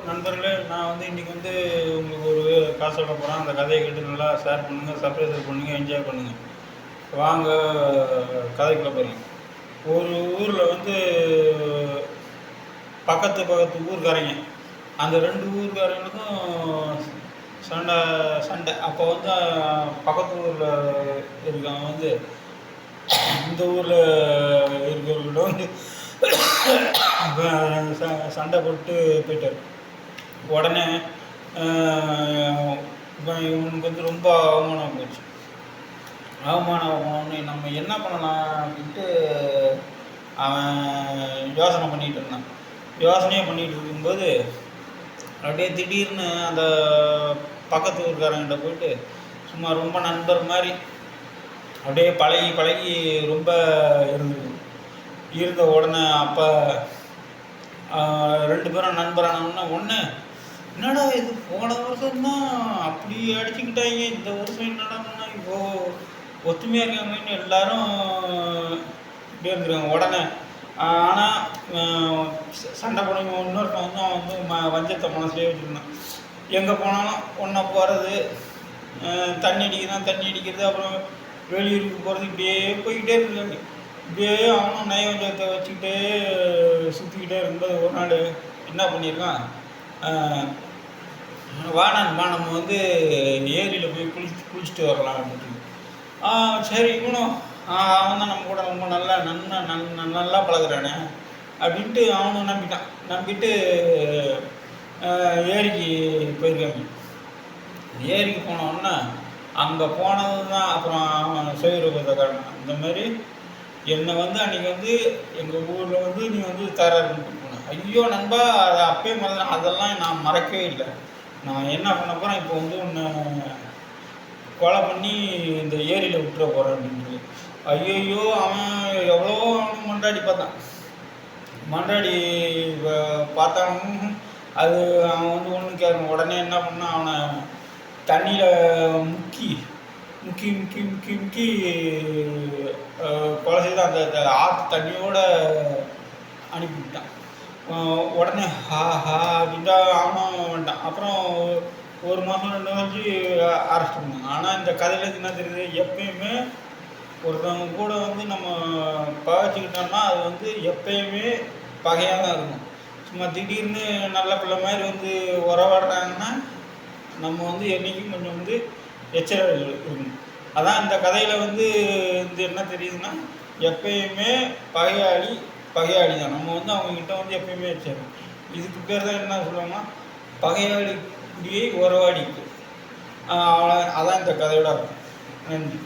நண்பர்களே, நான் வந்து இன்றைக்கி வந்து உங்களுக்கு ஒரு கதை சொல்ல போகிறேன். அந்த கதையை கேட்டு நல்லா ஷேர் பண்ணுங்கள், சப்ஸ்கிரைப் பண்ணுங்கள், என்ஜாய் பண்ணுங்கள். வாங்க கதைக்குள்ள போயிடலாம். ஒரு ஊரில் வந்து பக்கத்து பக்கத்து ஊர்க்காரங்க, அந்த 2 ஊர்க்காரங்களுக்கும் சண்டை சண்டை. அப்போ வந்து பக்கத்து ஊரில் இருக்கவங்க வந்து இந்த ஊரில் இருக்கிறவங்கள்ட்ட வந்து சண்டை போட்டு போயிட்டார். உடனே இவனுக்கு வந்து ரொம்ப அவமானம் போச்சு. அவமானம் போனோடனே நம்ம என்ன பண்ணலாம் அப்படின்ட்டு அவன் யோசனையே பண்ணிகிட்டு இருக்கும்போது அப்படியே திடீர்னு அந்த பக்கத்து ஊருக்காரங்கிட்ட போயிட்டு சும்மா ரொம்ப நண்பர் மாதிரி அப்படியே பழகி ரொம்ப இருந்த உடனே அப்போ 2 பேரும் நண்பரானவுடனே ஒன்று, என்னடா இது போன வருஷம்தான் அப்படி அடிச்சுக்கிட்டாங்க, இந்த வருஷம் என்னடான்னா இப்போ ஒத்துமையாக இருக்காங்கன்னு எல்லாரும் இப்படி இருந்துருக்காங்க. உடனே ஆனால் சண்டை போடுங்க இன்னொருத்தன் வந்து அவன் வந்து வஞ்சத்தை மனசுலேயே வச்சுருந்தான். எங்கே போனாலும் ஒன்றா போகிறது, தண்ணி அடிக்கிறது, அப்புறம் வெளியூருக்கு போகிறது, இப்படியே போய்கிட்டே இருக்காங்க. இப்படியே அவனும் நயவஞ்சத்தை வச்சுக்கிட்டே சுற்றிக்கிட்டே இருக்கும்போது ஒரு நாள் என்ன பண்ணியிருக்கான், வா நம்ம வந்து ஏரியில் போய் குளிச்சுட்டு வரலாம் அப்படின்னு. சரி இவனும் அவன் தான் நம்ம கூட ரொம்ப நல்லா பழகுறானே அப்படின்ட்டு அவனும் நம்பிட்டு ஏரிக்கு போயிருக்காங்க. ஏரிக்கு போனோன்னா அங்கே போனது தான் அப்புறம் அவன் சுயரூபத்தை காரணம். இந்த மாதிரி என்னை வந்து அன்றைக்கி வந்து எங்கள் ஊரில் வந்து நீ வந்து தரன்ட்டு போனேன். ஐயோ நண்பா, அதை அப்பயே மறந்தேன். அதெல்லாம் நான் மறக்கவே இல்லை. நான் என்ன பண்ண போகிறேன், இப்போ வந்து உன்னை கொலை பண்ணி இந்த ஏரியில் விட்டுற போகிறேன் அப்படின்ட்டு. ஐயோ அவன் எவ்வளோ மண்டாடி பார்த்தாலும் அது அவன் வந்து ஒன்று கேட்கணும். உடனே என்ன பண்ணான், அவனை தண்ணியில் முக்கி கொலை செய்து அந்த ஆற்று தண்ணியோடு அனுப்பிவிட்டான். உடனே ஹா அப்படின்ட்டு அவனும் வந்துட்டான். அப்புறம் 1 மாதம் 2 மாதம் அரெஸ்ட் பண்ணாங்க. ஆனால் இந்த கதையில் என்ன தெரியுது, எப்பயுமே ஒருத்தவங்க கூட வந்து நம்ம பகைச்சிக்கிட்டோம்னா அது வந்து எப்பயுமே பகையாக தான் இருக்கும். சும்மா திடீர்னு நல்ல பிள்ளை மாதிரி வந்து உறவாடுறாங்கன்னா நம்ம வந்து என்றைக்கும் கொஞ்சம் வந்து எச்சரிக்கை இருக்கணும். அதான் இந்த கதையில் வந்து என்ன தெரியுதுன்னா, எப்பயுமே பகையாளி தான். நம்ம வந்து அவங்கக்கிட்ட வந்து எப்பயுமே எச்சரிக்கை. இதுக்கு பேர் தான் என்ன சொல்லுவாங்கன்னா, பகையாளி குடியை உறவாடிக்கு. அதான் இந்த கதையோட இருக்கும். நன்றி.